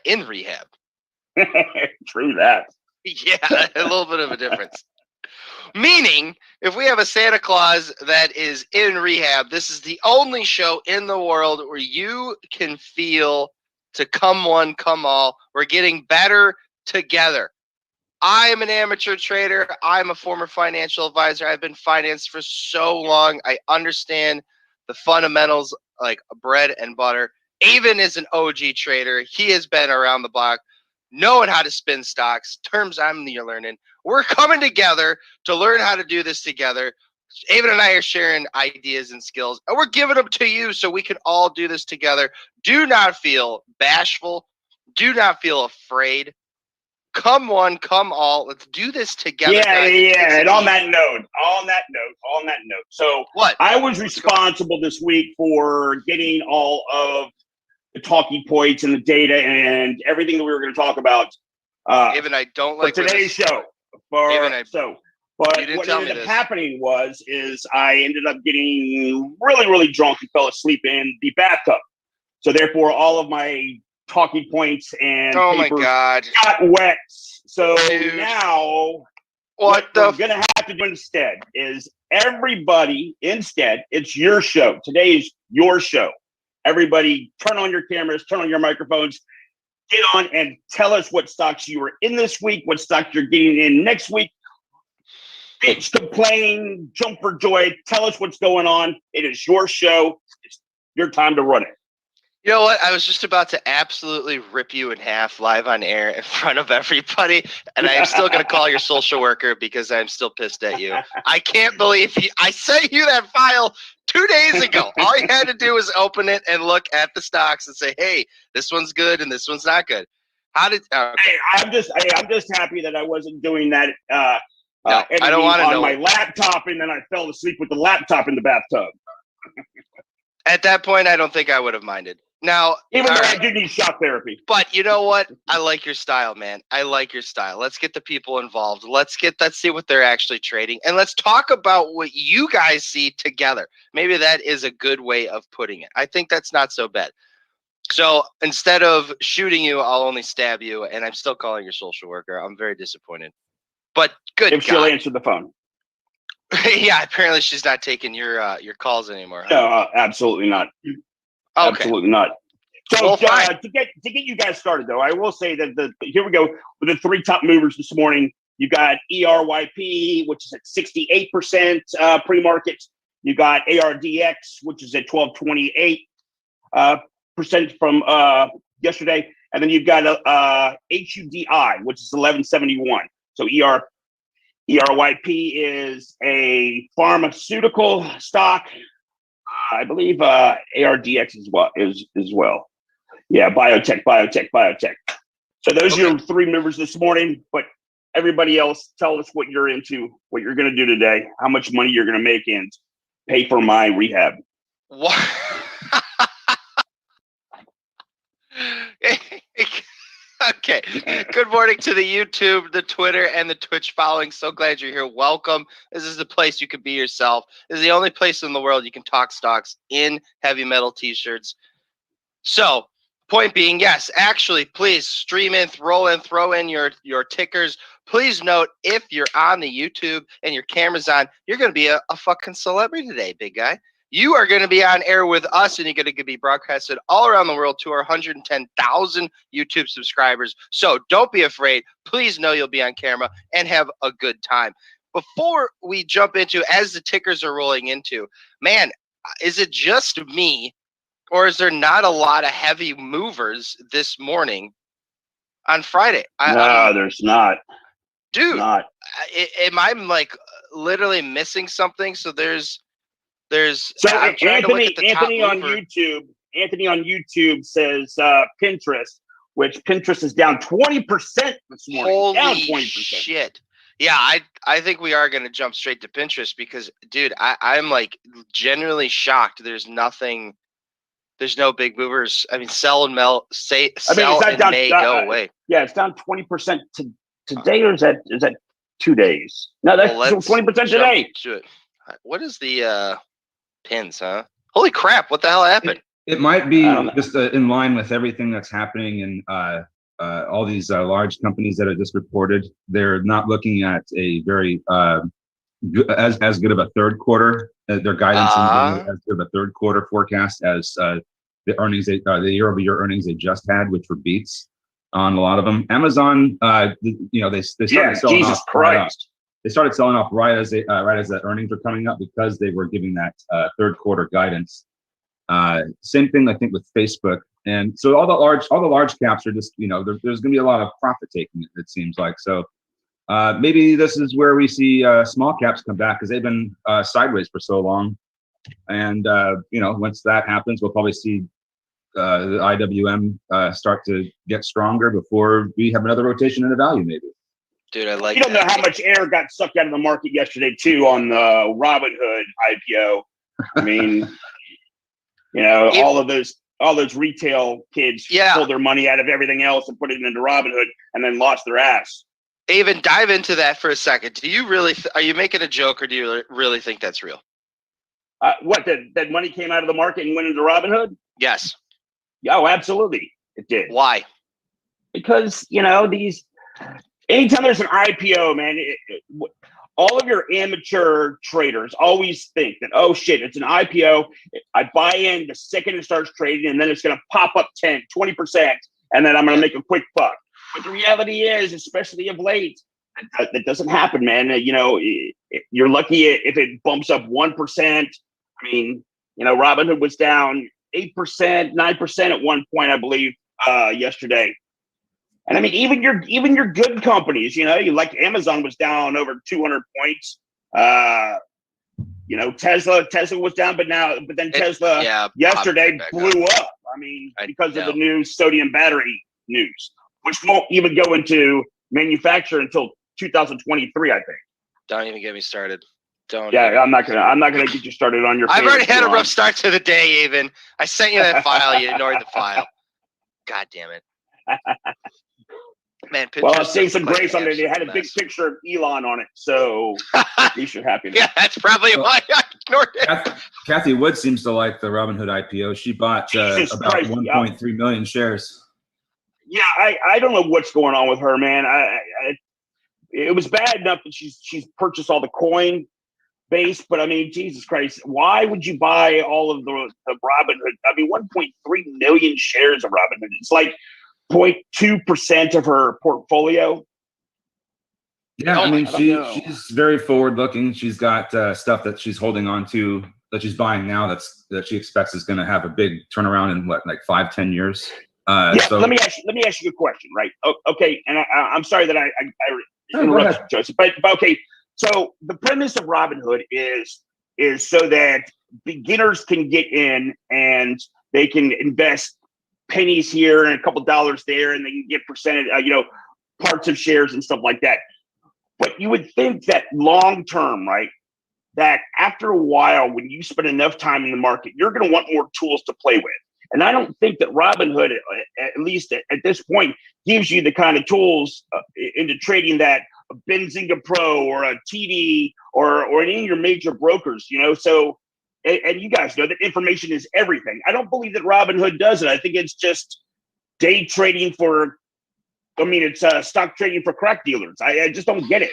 in rehab. True that. Yeah, a little bit of a difference. Meaning, if we have a Santa Claus that is in rehab, this is the only show in the world where you can feel to come one, come all. We're getting better together. I am an amateur trader. I'm a former financial advisor. I've been financed for so long. I understand the fundamentals like bread and butter. Avan is an OG trader. He has been around the block, knowing how to spin stocks, terms I'm learning. We're coming together to learn how to do this together. Avan and I are sharing ideas and skills, and we're giving them to you so we can all do this together. Do not feel bashful. Do not feel afraid. Come one, come all. Let's do this together. Yeah. And on that note. So what? I was responsible this week for getting all of the talking points and the data and everything that we were going to talk about. Avan, I don't like today's show. But what ended up happening is I ended up getting really, really drunk and fell asleep in the bathtub. So therefore, all of my talking points and papers got wet. So now what we're going to have to do instead is it's your show. Today is your show. Everybody turn on your cameras, turn on your microphones, get on and tell us what stocks you were in this week, what stocks you're getting in next week. Bitch, complain, jump for joy. Tell us what's going on. It is your show. It's your time to run it. You know what? I was just about to absolutely rip you in half live on air in front of everybody, and I am still going to call your social worker because I'm still pissed at you. I can't believe I sent you that file 2 days ago. All you had to do was open it and look at the stocks and say, hey, this one's good and this one's not good. Okay. Hey, I'm just happy that I wasn't doing that no, I don't want to know my laptop, and then I fell asleep with the laptop in the bathtub. At that point, I don't think I would have minded. Now, even though I do need shock therapy. But you know what? I like your style, man. I like your style. Let's get the people involved. Let's see what they're actually trading. And let's talk about what you guys see together. Maybe that is a good way of putting it. I think that's not so bad. So instead of shooting you, I'll only stab you. And I'm still calling your social worker. I'm very disappointed. But good if she'll answer the phone. Yeah, apparently she's not taking your calls anymore. Huh? No, absolutely not. Okay. Absolutely not. So to get you guys started, though, I will say that here we go with the three top movers this morning. You got ERYP, which is at 68% pre-market. You got ARDX, which is at 12.28% from yesterday, and then you've got HUDI, which is 11.71. So ERYP is a pharmaceutical stock. I believe ARDX is as well. Yeah, Biotech. So those are your three movers this morning. But everybody else, tell us what you're into, what you're going to do today, how much money you're going to make, and pay for my rehab. What? Okay. Good morning to the YouTube, the Twitter, and the Twitch following. So glad you're here. Welcome. This is the place you can be yourself. This is the only place in the world you can talk stocks in heavy metal t-shirts. So, point being, yes, actually, please stream in, throw in your tickers. Please note, if you're on the YouTube and your camera's on, you're going to be a fucking celebrity today, big guy. You are going to be on air with us, and you're going to be broadcasted all around the world to our 110,000 YouTube subscribers. So don't be afraid. Please know you'll be on camera and have a good time. Before we jump into, as the tickers are rolling into, man, is it just me, or is there not a lot of heavy movers this morning on Friday? No, there's not. Dude, am I like literally missing something? So there's so Anthony on YouTube says Pinterest, which Pinterest is down 20% this morning. Holy down 20%. Shit. Yeah, I think we are going to jump straight to Pinterest because, dude, I'm like genuinely shocked. There's no big movers. I mean, sell and may go away. Yeah, it's down 20% today, or is that 2 days? No, that's 20% today. What is the pins, huh? Holy crap, what the hell happened? It might be just in line with everything that's happening in all these large companies that are just reported, they're not looking at a very as good of a third quarter. Their guidance isn't as good of a third quarter forecast as the earnings, the year-over-year earnings they just had, which were beats on a lot of them. Amazon, they started selling Jesus off. Christ. They started selling off right as the earnings were coming up because they were giving that third quarter guidance. Same thing, I think, with Facebook. And so all the large caps are just, there's going to be a lot of profit taking, it seems like. So maybe this is where we see small caps come back because they've been sideways for so long. And, once that happens, we'll probably see the IWM start to get stronger before we have another rotation into value, maybe. Dude, I like. You don't know how much air got sucked out of the market yesterday too on the Robinhood IPO. I mean, all those retail kids pulled their money out of everything else and put it into Robinhood and then lost their ass. Avan, dive into that for a second. Do you really? Are you making a joke, or do you really think that's real? What, that money came out of the market and went into Robinhood? Yes. Oh, absolutely, it did. Why? Because anytime there's an IPO, man, all of your amateur traders always think that, oh shit, it's an IPO. I buy in the second it starts trading, and then it's going to pop up 10, 20%, and then I'm going to make a quick buck. But the reality is, especially of late, that doesn't happen, man. You're lucky if it bumps up 1%. I mean, Robinhood was down 8%, 9% at one point, I believe, yesterday. And I mean, even your good companies, like Amazon was down over 200 points. Tesla was down, but then Tesla yesterday blew up. I mean, because of the new sodium battery news, which won't even go into manufacture until 2023, I think. Don't even get me started. I'm not gonna get you started on your. I've already had a rough start to the day, Avan. I sent you that file. You ignored the file. God damn it. Man, well, I'll save some grace on it. They had a big picture of Elon on it, so at least you're happy. Yeah, that's probably why I ignored it. Kathy Wood seems to like the Robinhood IPO. She bought about 1.3 million shares. Yeah, I don't know what's going on with her, man. It was bad enough that she's purchased all the coin base, but I mean, Jesus Christ, why would you buy all of the Robinhood? I mean, 1.3 million shares of Robinhood. It's like 0.2% of her portfolio. Yeah, I mean, she's very forward looking. She's got stuff that she's holding on to that she's buying now that she expects is going to have a big turnaround in what, like 5-10 years. So let me ask you a question, right? Okay, and I'm sorry that I interrupted you, Joseph, but okay. So the premise of Robinhood is so that beginners can get in and they can invest pennies here and a couple dollars there, and they can get percentage, parts of shares and stuff like that. But you would think that long term, right? That after a while, when you spend enough time in the market, you're going to want more tools to play with. And I don't think that Robinhood, at least at this point, gives you the kind of tools into trading that a Benzinga Pro or a TD or any of your major brokers, So, and you guys know that information is everything. I don't believe that Robinhood does it. I think it's just day trading it's stock trading for crack dealers. I just don't get it.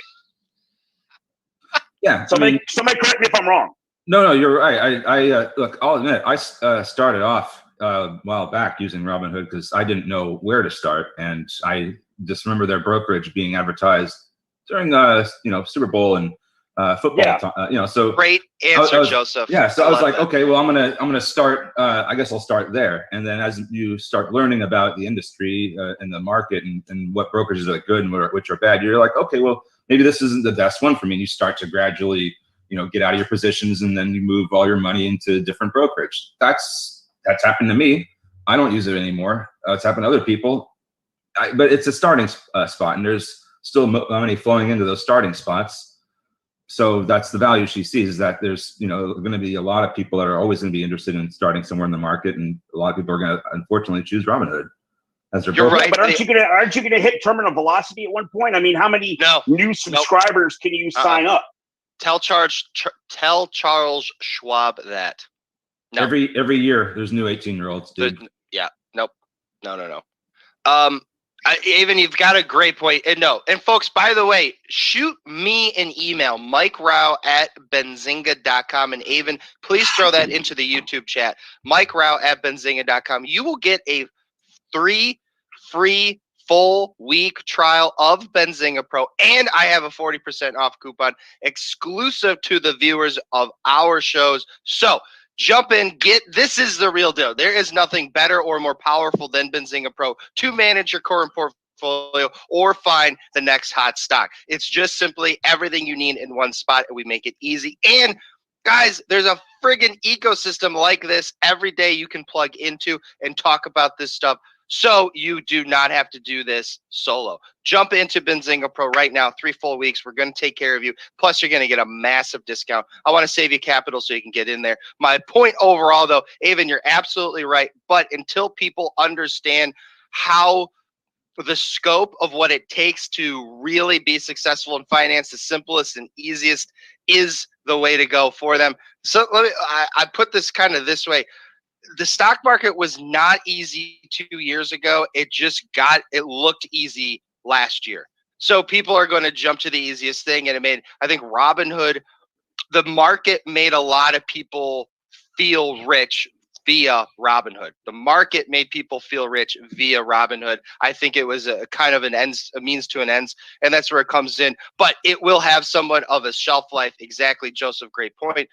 Yeah. Somebody correct me if I'm wrong. No, you're right. I look, I'll admit, I started off a while back using Robinhood because I didn't know where to start, and I just remember their brokerage being advertised during Super Bowl and football. So great answer, Joseph. Yeah, so I was like, okay, well, I'm gonna start. I guess I'll start there, and then as you start learning about the industry and the market and what brokerages are good and which are bad, you're like, okay, well, maybe this isn't the best one for me. And you start to gradually, get out of your positions, and then you move all your money into different brokerage. That's happened to me. I don't use it anymore. It's happened to other people, but it's a starting spot, and there's still money flowing into those starting spots. So that's the value she sees, is that there's going to be a lot of people that are always going to be interested in starting somewhere in the market, and a lot of people are going to unfortunately choose Robinhood as their broker. Right, but aren't you gonna hit terminal velocity at one point? I mean, how many new subscribers can you sign up? Tell Charles Schwab that. No. Every year there's new 18-year-olds, dude. Yeah. Nope. No. Avan, you've got a great point. And no, and folks, by the way, shoot me an email, MikeRao@Benzinga.com. And Avan, please throw that into the YouTube chat, MikeRao@Benzinga.com. You will get a 3 free full week trial of Benzinga Pro, and I have a 40% off coupon exclusive to the viewers of our shows. So jump in, this is the real deal. There is nothing better or more powerful than Benzinga Pro to manage your current portfolio or find the next hot stock. It's just simply everything you need in one spot, and we make it easy. And guys, there's a friggin' ecosystem like this every day you can plug into and talk about this stuff. So you do not have to do this solo. Jump into Benzinga Pro right now, 3 full weeks. We're going to take care of you. Plus, you're going to get a massive discount. I want to save you capital so you can get in there. My point overall, though, Avan, you're absolutely right. But until people understand how the scope of what it takes to really be successful in finance, the simplest and easiest is the way to go for them. So I put this kind of this way. The stock market was not easy 2 years ago. It looked easy last year. So people are going to jump to the easiest thing. And I think Robinhood, the market made a lot of people feel rich via Robinhood. The market made people feel rich via Robinhood. I think it was a kind of a means to an end, and that's where it comes in. But it will have somewhat of a shelf life. Exactly, Joseph, great point.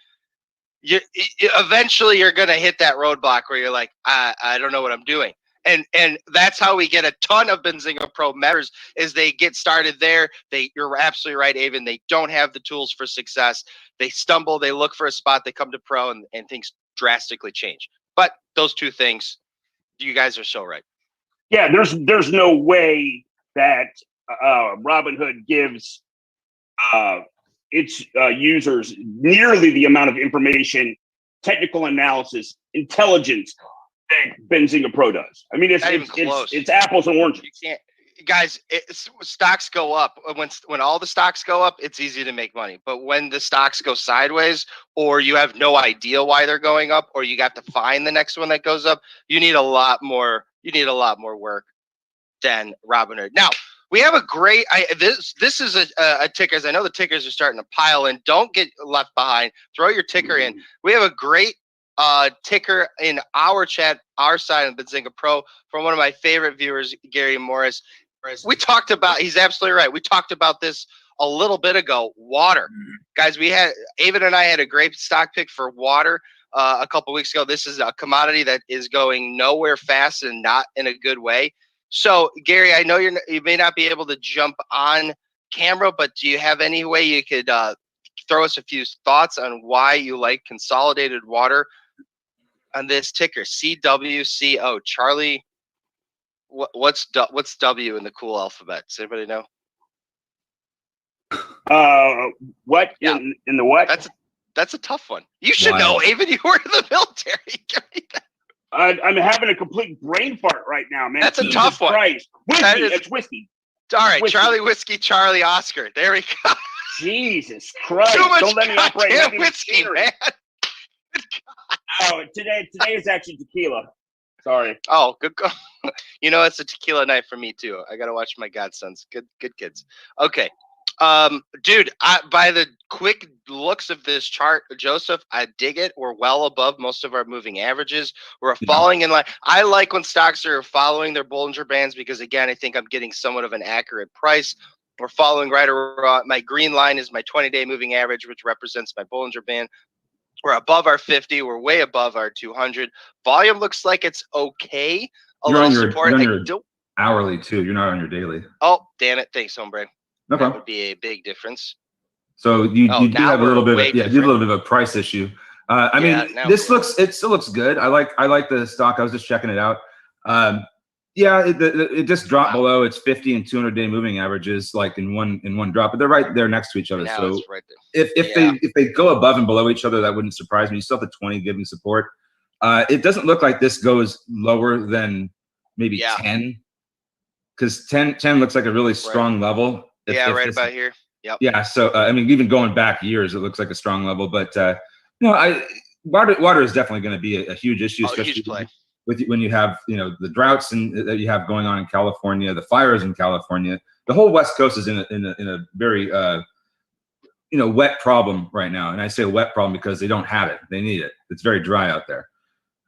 Eventually you're going to hit that roadblock where you're like, I don't know what I'm doing. And that's how we get a ton of Benzinga Pro members is they get started there. You're absolutely right, Avan. They don't have the tools for success. They stumble, they look for a spot, they come to Pro, and things drastically change. But those two things, you guys are so right. Yeah, there's no way that Robinhood gives its users nearly the amount of information, technical analysis, intelligence that Benzinga Pro does. I mean, it's apples and oranges. You can't, guys. Stocks go up when all the stocks go up. It's easy to make money, but when the stocks go sideways, or you have no idea why they're going up, or you got to find the next one that goes up, you need a lot more. You need a lot more work than Robinhood. Now, we have a great. This is a tickers. I know the tickers are starting to pile in. Don't get left behind. Throw your ticker in. We have a great ticker in our chat, our side of Benzinga Pro, from one of my favorite viewers, Gary Morris. We talked about. He's absolutely right. We talked about this a little bit ago. Water, guys. Avan and I had a great stock pick for water a couple weeks ago. This is a commodity that is going nowhere fast and not in a good way. So, Gary, I know you may not be able to jump on camera, but do you have any way you could throw us a few thoughts on why you like Consolidated Water on this ticker, CWCO? Charlie, what's W in the cool alphabet? Does anybody know? What in the what? That's a tough one. You should know, Avan. You were in the military. I'm having a complete brain fart right now, man. That's a tough one. Whiskey. It's whiskey. All right, whiskey. Charlie Whiskey, Charlie Oscar. There we go. Jesus Christ! Too much Don't let me operate heavy whiskey, machinery. Man. Oh, today is actually tequila. Sorry. Oh, good. You know, it's a tequila night for me too. I gotta watch my godsons. Good kids. Okay. Dude, by the quick looks of this chart, Joseph, I dig it. We're well above most of our moving averages. We're falling in line. I like when stocks are following their Bollinger Bands because, again, I think I'm getting somewhat of an accurate price. We're following right around. My green line is my 20-day moving average, which represents my Bollinger Band. We're above our 50. We're way above our 200. Volume looks like it's okay. You're on your hourly too. You're not on your daily. Oh, damn it. Thanks, hombre. Okay. That would be a big difference. So you do have a little bit of a price issue. I mean, it still looks good. I like the stock. I was just checking it out. It just dropped below its 50 and 200-day moving averages, like in one drop, but they're right there next to each other. So right if they go above and below each other, that wouldn't surprise me. You still have the 20 giving support. It doesn't look like this goes lower than maybe 10, because 10 looks like a really strong level. Right about here. Yep. Yeah. So I mean, even going back years, it looks like a strong level. But water is definitely going to be a huge issue, especially huge play. when you have the droughts that you have going on in California, the fires in California, the whole West Coast is in a very wet problem right now. And I say wet problem because they don't have it; they need it. It's very dry out there.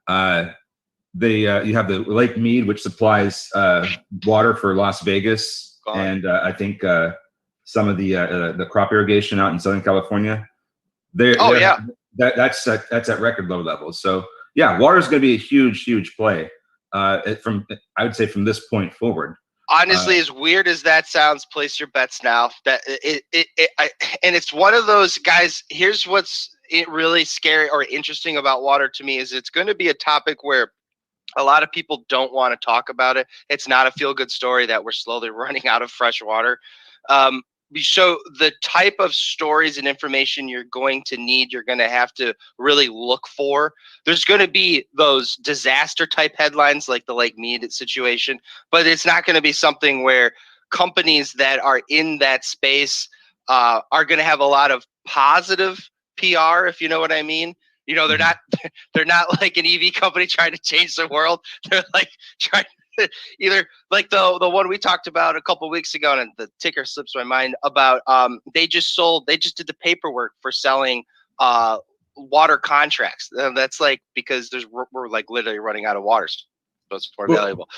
You have the Lake Mead, which supplies water for Las Vegas, and I think some of the crop irrigation out in Southern California. That's at record low levels. So yeah, water is going to be a huge play. I would say from this point forward. Honestly, as weird as that sounds, place your bets now. That and it's one of those guys. Here's what's really scary or interesting about water to me is it's going to be a topic where a lot of people don't want to talk about it. It's not a feel-good story that we're slowly running out of fresh water. So the type of stories and information you're going to need, you're going to have to really look for. There's going to be those disaster type headlines like the Lake Mead situation, but it's not going to be something where companies that are in that space are going to have a lot of positive PR, if you know what I mean. They're not like an EV company trying to change the world. They're like trying either like the one we talked about a couple of weeks ago, and the ticker slips my mind about they just did the paperwork for selling water contracts. That's like because we're like literally running out of water, so it's more valuable.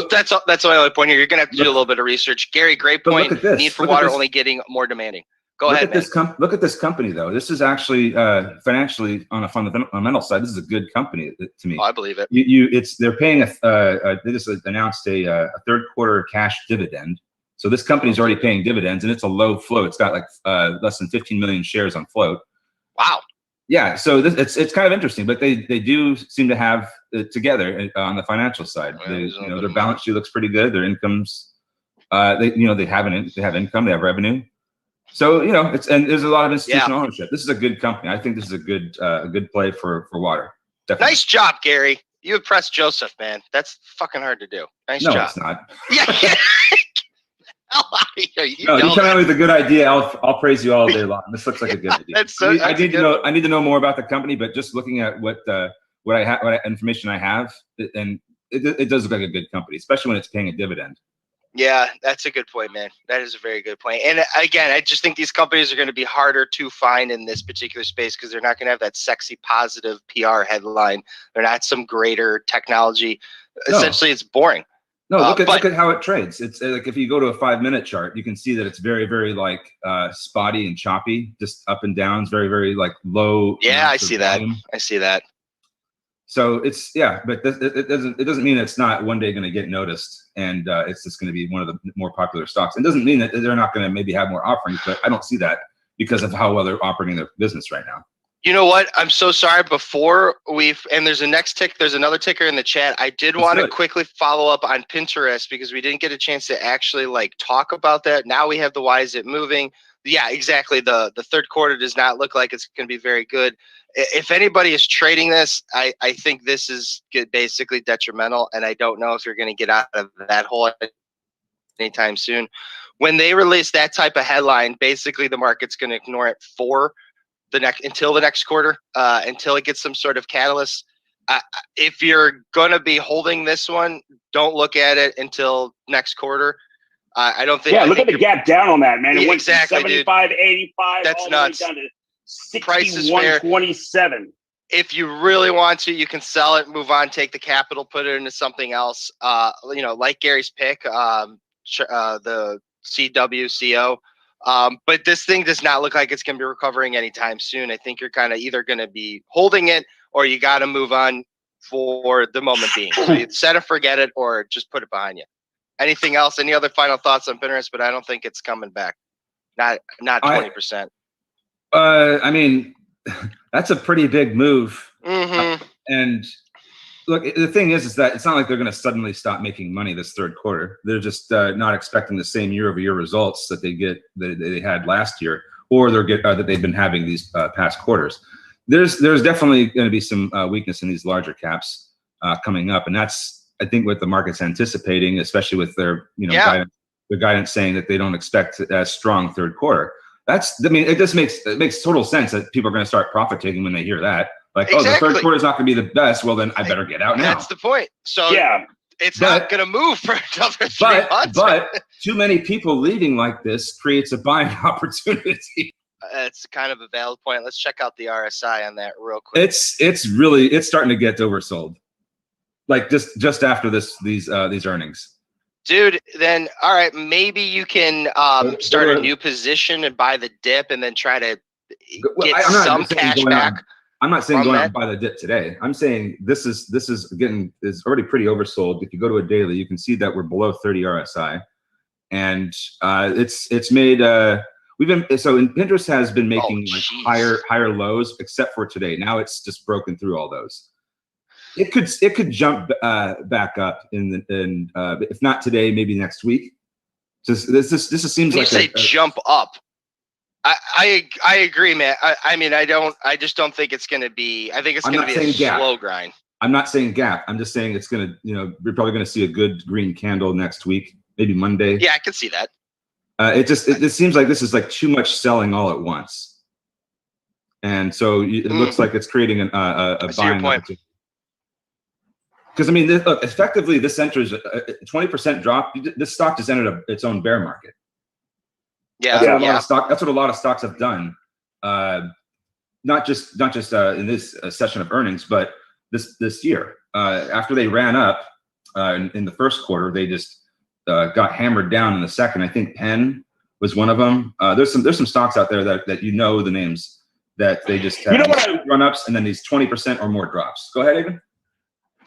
That's my only point here. You're gonna have to do a little bit of research. Gary, great point. Need for water only getting more demanding. Go ahead, man. Look at this company, though. This is actually financially on a fundamental side. This is a good company to me. Oh, I believe it. They're paying they just announced a third quarter cash dividend. So this company's already paying dividends, and it's a low float. It's got like less than 15 million shares on float. Wow. Yeah. So it's kind of interesting, but they do seem to have it together on the financial side. Well, their balance sheet looks pretty good. Their incomes, they have income. They have revenue. So there's a lot of institutional ownership. This is a good company. I think this is a good play for water. Definitely. Nice job, Gary. You impressed Joseph, man. That's fucking hard to do. Nice job. No, it's not. Yeah. You come out with a good idea. I'll praise you all day long. This looks like a good idea. I need to know more about the company, but just looking at what information I have, and it does look like a good company, especially when it's paying a dividend. Yeah, that's a good point, man. That is a very good point. And again, I just think these companies are going to be harder to find in this particular space because they're not going to have that sexy, positive PR headline. They're not some greater technology. No. Essentially, it's boring. No, look at how it trades. It's like if you go to a 5-minute chart, you can see that it's very, very like spotty and choppy, just up and down. It's very, very like low. Yeah, I see that. I see that. So it's but it doesn't mean it's not one day going to get noticed and it's just going to be one of the more popular stocks. It doesn't mean that they're not going to maybe have more offerings, but I don't see that because of how well they're operating their business right now. You know what? I'm so sorry. Before there's another ticker in the chat. I did want to quickly follow up on Pinterest because we didn't get a chance to actually like talk about that. Now we have the why is it moving? Yeah, exactly. The third quarter does not look like it's going to be very good. If anybody is trading this, I think this is basically detrimental, and I don't know if you're going to get out of that hole anytime soon. When they release that type of headline, basically the market's going to ignore it until the next quarter, until it gets some sort of catalyst. If you're going to be holding this one, don't look at it until next quarter. I don't think. Yeah, look at the gap down on that, man. It went exactly, from 75, 85, that's all nuts. the way down to 61.27. If you really want to, you can sell it, move on, take the capital, put it into something else. Like Gary's pick, the CWCO. But this thing does not look like it's going to be recovering anytime soon. I think you're kind of either going to be holding it or you got to move on for the moment being. So you set it, forget it, or just put it behind you. Anything else? Any other final thoughts on Pinterest? But I don't think it's coming back. Not 20%. I mean, that's a pretty big move. Mm-hmm. And look, the thing is that it's not like they're going to suddenly stop making money this third quarter. They're just not expecting the same year-over-year results that they had last year, or that they've been having these past quarters. There's definitely going to be some weakness in these larger caps coming up, and that's I think what the market's anticipating, especially with their guidance saying that they don't expect a strong third quarter. It makes total sense that people are going to start profit taking when they hear that. Like, oh, the third quarter is not going to be the best. Well, then I better get out now. That's the point. So it's not going to move for another 3 months. But too many people leaving like this creates a buying opportunity. It's kind of a valid point. Let's check out the RSI on that real quick. It's really starting to get oversold. Like just after these earnings. Dude, then all right, maybe you can start a new position and buy the dip and then try to get some cash back. I'm not saying go out and buy the dip today. I'm saying this is already pretty oversold. If you go to a daily, you can see that we're below 30 RSI, and it's made Pinterest has been making higher lows except for today. Now it's just broken through all those. It could jump back up if not today, maybe next week. This seems like you say jump up. I agree, man. I just don't think it's going to be. I think it's going to be a slow grind. I'm not saying gap. I'm just saying it's going to. We're probably going to see a good green candle next week, maybe Monday. Yeah, I can see that. It seems like this is like too much selling all at once, and so it looks like it's creating a buying opportunity. Because look, effectively, this enters a 20% drop. This stock just entered its own bear market. Yeah, that's what a lot of stocks have done. Not just in this session of earnings, but this year. After they ran up in the first quarter, they just got hammered down in the second. I think Penn was one of them. There's some stocks out there that the names that they just have run ups and then these 20% or more drops. Go ahead, Avan.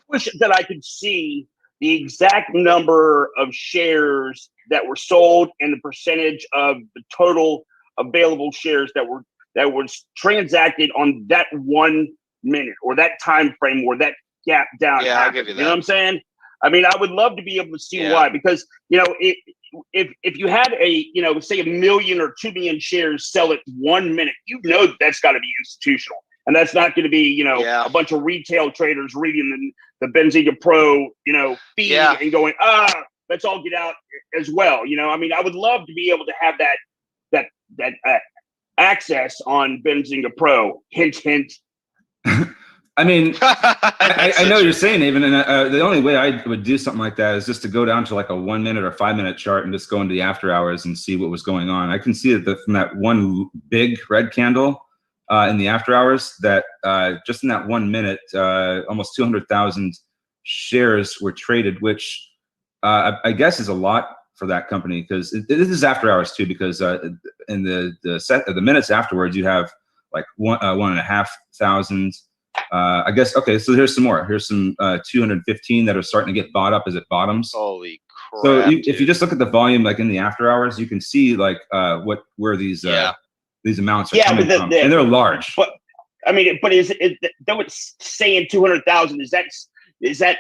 Wish that I could see the exact number of shares that were sold and the percentage of the total available shares that was transacted on that 1 minute or that time frame or that gap down. Yeah, I'll give you that. You know what I'm saying? I would love to be able to see why, because if you had say 1 million or 2 million shares sell at 1 minute, that's got to be institutional. And that's not going to be, a bunch of retail traders reading the Benzinga Pro, feed and going, let's all get out as well. I would love to be able to have that access on Benzinga Pro. Hint, hint. I know what you're saying, Avan, and the only way I would do something like that is just to go down to like a 1 minute or 5 minute chart and just go into the after hours and see what was going on. I can see that from that one big red candle. In the after hours, that just in that 1 minute, almost 200,000 shares were traded, which I guess is a lot for that company, because this is after hours too. Because in the minutes afterwards, you have like 1,500. I guess so. Here's some more. Here's some 215 that are starting to get bought up as it bottoms. Holy crap! So if you just look at the volume, like in the after hours, you can see like where these. These amounts are coming from, and they're large. But is it though it's saying 200,000? Is that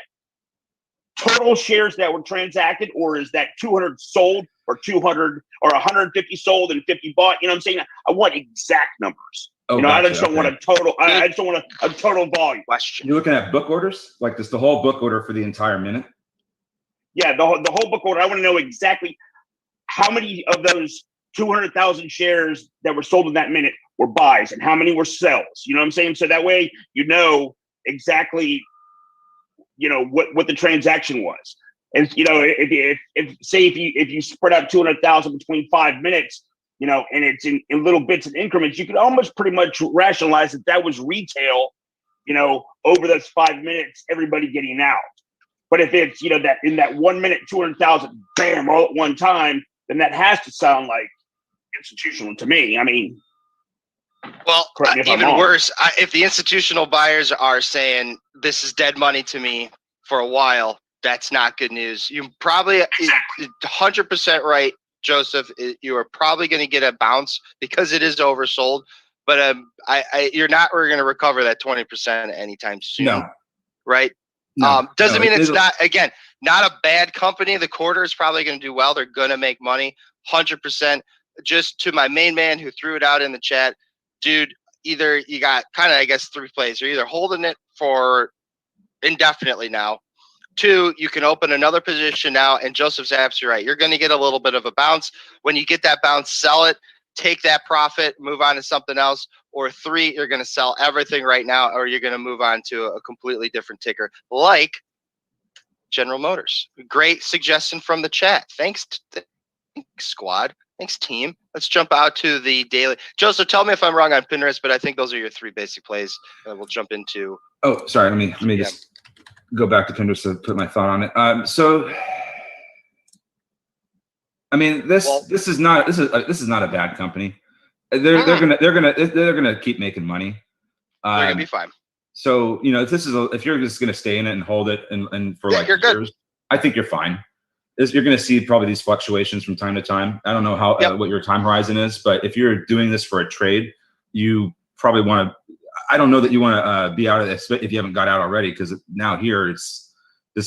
total shares that were transacted, or is that 200 sold, or 200 or 150 sold and 50 bought? You know what I'm saying? I want exact numbers. Oh, I just don't want a total. I just don't want a total volume. Question. You're looking at book orders, like just the whole book order for the entire minute. Yeah, the whole book order. I want to know exactly how many of those 200,000 shares that were sold in that minute were buys and how many were sells. You know what I'm saying? So that way, exactly, what the transaction was. And, if you spread out 200,000 between 5 minutes, and it's in little bits and increments, you could almost pretty much rationalize that was retail, over those 5 minutes, everybody getting out. But if it's, that in that 1 minute, 200,000, bam, all at one time, then that has to sound like institutional to me. Well, even worse, if the institutional buyers are saying this is dead money to me for a while, that's not good news. You probably 100% right, Joseph. You are probably going to get a bounce because it is oversold. But you're not going to recover that 20% anytime soon. No. Right? Doesn't mean it's not, again, not a bad company. The quarter is probably going to do well. They're going to make money, 100%. Just to my main man who threw it out in the chat, dude, either you got kind of, I guess, 3 plays. You're either holding it for indefinitely now. 2, you can open another position now. And Joseph's absolutely right. You're going to get a little bit of a bounce. When you get that bounce, sell it. take that profit, move on to something else, or 3, you're going to sell everything right now, or you're going to move on to a completely different ticker like General Motors. Great suggestion from the chat. Thanks, squad. Thanks, team. Let's jump out to the daily. Joseph, tell me if I'm wrong on Pinterest, but I think those are your 3 basic plays. We'll jump into. Oh, sorry. Let me just go back to Pinterest to put my thought on it. So, I mean, this is not a bad company. They're gonna keep making money. They're gonna be fine. So if you're just gonna stay in it and hold it and for like years, I think you're fine. You're gonna see probably these fluctuations from time to time. I don't know how what your time horizon is, but if you're doing this for a trade, you probably want to. I don't know that you want to be out of this if you haven't got out already, because now here it's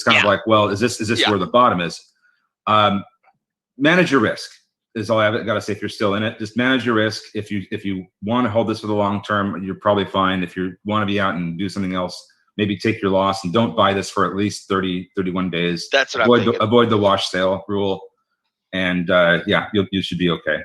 kind of like, well, is this where the bottom is? Manage your risk is all I've got to say. If you're still in it, just manage your risk. If you want to hold this for the long term, you're probably fine. If you want to be out and do something else, maybe take your loss and don't buy this for at least 31 days. That's what I'm thinking. Avoid the wash sale rule, and you should be okay.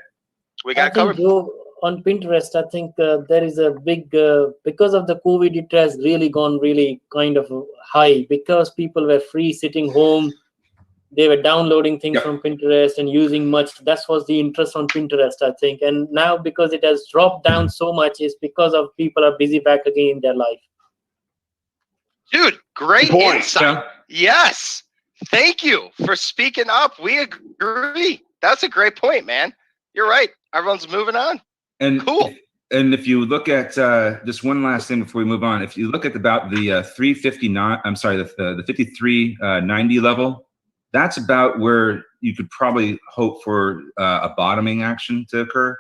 We got covered. Joe, on Pinterest, I think there is a big because of the COVID, it has really gone really kind of high because people were free sitting home. They were downloading things from Pinterest and using much. That was the interest on Pinterest, I think. And now because it has dropped down so much, is because of people are busy back again in their life. Dude, great insight. Yeah. Yes. Thank you for speaking up. We agree. That's a great point, man. You're right. Everyone's moving on. And cool. And if you look at just one last thing before we move on, if you look at about the 359, I'm sorry, the 5390 level, that's about where you could probably hope for a bottoming action to occur.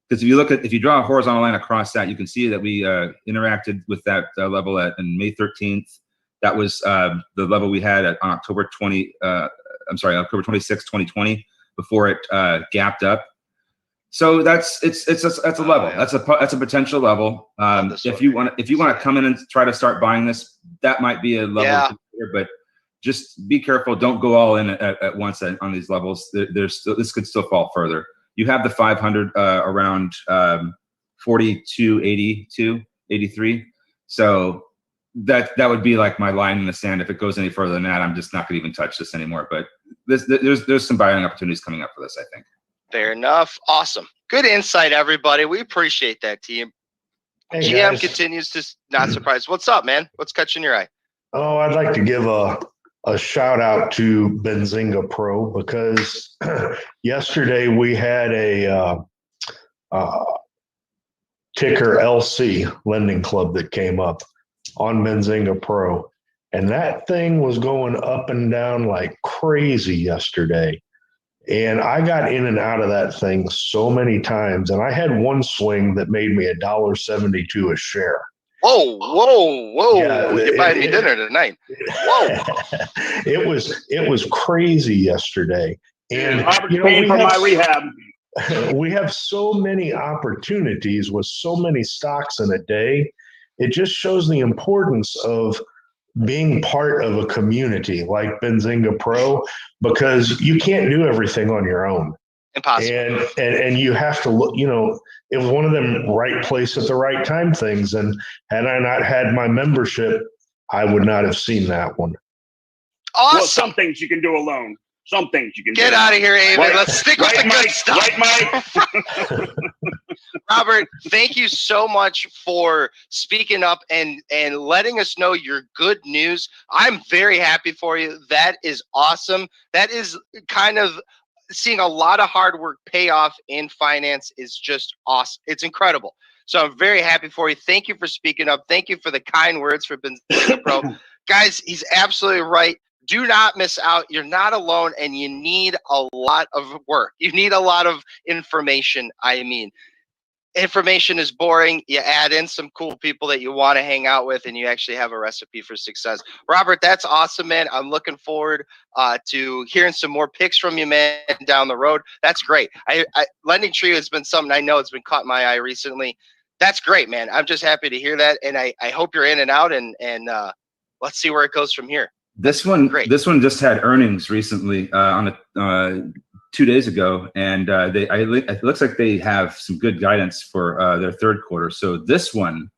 Because if you draw a horizontal line across that, you can see that we interacted with that level on May 13th. That was the level we had on October 26, 2020, before it gapped up. So that's a level. That's a potential level. If you want to come in and try to start buying this, that might be a level to consider, but just be careful. Don't go all in at once on these levels. This could still fall further. You have the 500 around 42.82, 83. So that would be like my line in the sand. If it goes any further than that, I'm just not going to even touch this anymore. But there's some buying opportunities coming up for this, I think. Fair enough. Awesome. Good insight, everybody. We appreciate that, team. Hey, GM guys. Continues to not surprise. What's up, man? What's catching your eye? Oh, I'd like to give a shout out to Benzinga Pro because yesterday we had a ticker LC lending club that came up on Benzinga Pro, and that thing was going up and down like crazy yesterday. And I got in and out of that thing so many times, and I had one swing that made me $1.72 a share. Whoa! Yeah, you're buying me dinner tonight. Whoa! It was crazy yesterday, and paying for my rehab. We have so many opportunities with so many stocks in a day. It just shows the importance of being part of a community like Benzinga Pro, because you can't do everything on your own. Impossible. And you have to look, it was one of them right place at the right time things. And had I not had my membership, I would not have seen that one. Awesome. Well, some things you can do alone. Some things you can get out of here, Avan. Right, let's stick with the good stuff. Right, Robert, thank you so much for speaking up and letting us know your good news. I'm very happy for you. That is awesome. That is kind of seeing a lot of hard work pay off in finance is just awesome. It's incredible. So I'm very happy for you. Thank you for speaking up. Thank you for the kind words for Benzinga Pro. Guys, he's absolutely right. Do not miss out. You're not alone, and you need a lot of work. You need a lot of information. I mean, information is boring. You add in some cool people that you want to hang out with, and you actually have a recipe for success. Robert, that's awesome, man. I'm looking forward to hearing some more picks from you, man, down the road. That's great. Lending Tree has been something I know it's been caught my eye recently. That's great, man. I'm just happy to hear that, and I hope you're in and out, and let's see where it goes from here. This one just had earnings recently on 2 days ago, and it looks like they have some good guidance for their third quarter. So this one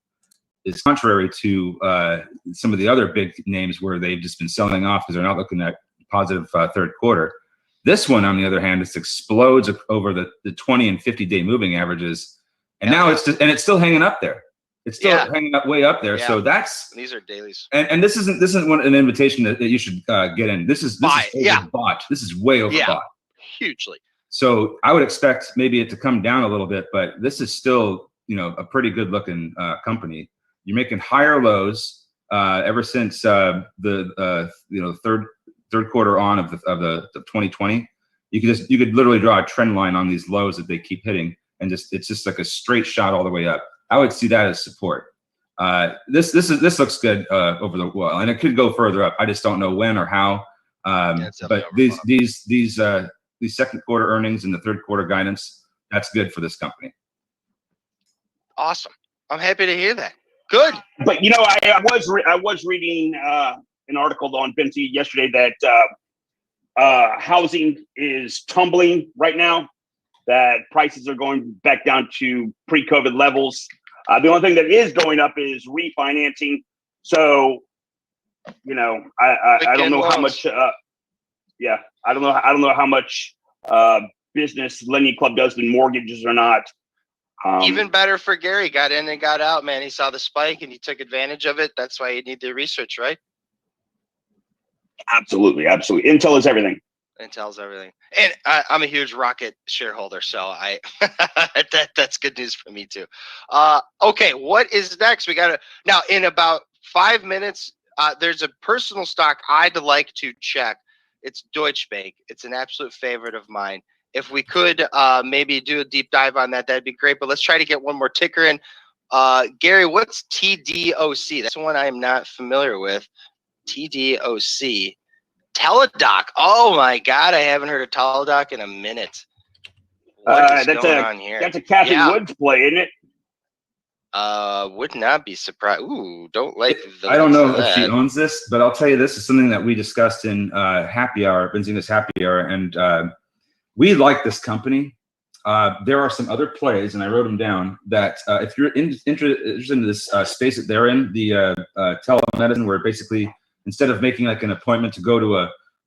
is contrary to some of the other big names where they've just been selling off because they're not looking at positive third quarter. This one, on the other hand, just explodes over the 20 and 50-day moving averages, and now it's still hanging up there. It's still hanging up way up there. So these are dailies. And this isn't an invitation that you should get in. This is overbought. This is way overbought. Hugely. So I would expect maybe it to come down a little bit, but this is still, a pretty good looking company. You're making higher lows ever since the third quarter on of 2020. You could literally draw a trend line on these lows that they keep hitting, and it's just like a straight shot all the way up. I would see that as support. This looks good over the while, and it could go further up. I just don't know when or how. But these second quarter earnings and the third quarter guidance, that's good for this company. Awesome. I'm happy to hear that. Good. But I was reading an article on Benzinga yesterday that housing is tumbling right now, that prices are going back down to pre-COVID levels. The only thing that is going up is refinancing. So, I don't know how much. I don't know how much business Lending Club does in mortgages or not. Even better for Gary. Got in and got out, man. He saw the spike and he took advantage of it. That's why you need the research, right? Absolutely. Intel is everything. Intel's everything. And I'm a huge Rocket shareholder, so that's good news for me too. Okay, what is next? We got now in about 5 minutes. There's a personal stock I'd like to check. It's Deutsche Bank. It's an absolute favorite of mine. If we could maybe do a deep dive on that, that'd be great. But let's try to get one more ticker in. Gary, what's TDOC? That's one I'm not familiar with. TDOC. Teledoc. Oh my God, I haven't heard of Teledoc in a minute. What is going on here? That's a Kathy Woods play, isn't it? Would not be surprised. Ooh, don't like the I don't know if she owns this, but I'll tell you, this is something that we discussed in Happy Hour, Benzinga's Happy Hour, and we like this company. There are some other plays, and I wrote them down, that if you're interested in this space that they're in, the telemedicine, where basically instead of making like an appointment to go to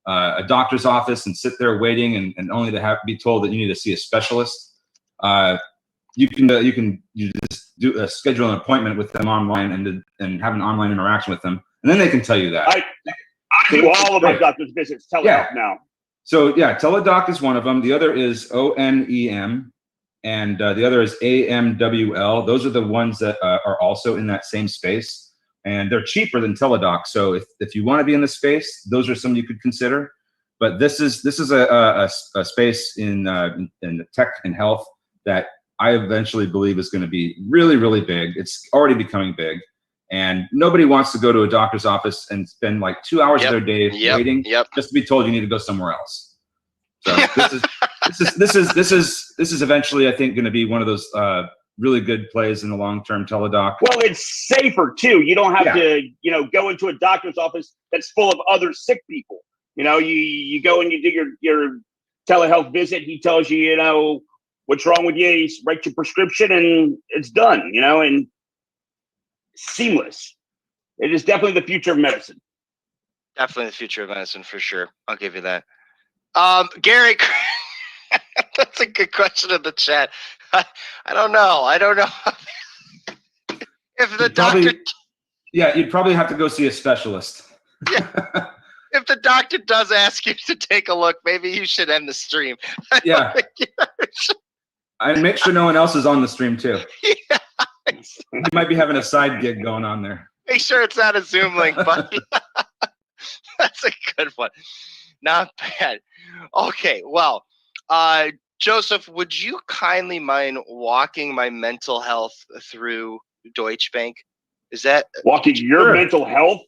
a doctor's office and sit there waiting and only to be told that you need to see a specialist, you can just schedule an appointment with them online and have an online interaction with them, and then they can tell you that. I do all of my doctor's visits telehealth now. So Teledoc is one of them. The other is ONEM, and the other is AMWL. Those are the ones that are also in that same space, and they're cheaper than Teledoc. So if you want to be in the space, those are some you could consider. But this is a space in tech and health that I eventually believe is going to be really, really big. It's already becoming big. And nobody wants to go to a doctor's office and spend like 2 hours of their day waiting just to be told you need to go somewhere else. So this is eventually, I think, going to be one of those really good plays in the long term. Teledoc. Well, it's safer too. You don't have to, go into a doctor's office that's full of other sick people. You go and you do your telehealth visit. He tells you, what's wrong with you. He writes your prescription and it's done. And seamless. It is definitely the future of medicine. Definitely the future of medicine for sure. I'll give you that. Gary, that's a good question in the chat. I don't know. If the doctor, you'd probably have to go see a specialist. If the doctor does ask you to take a look, maybe you should end the stream. And make sure no one else is on the stream too. You might be having a side gig going on there. Make sure it's not a Zoom link, buddy. That's a good one. Not bad. Okay, well, Joseph, would you kindly mind walking my mental health through Deutsche Bank? Is that walking your mental health?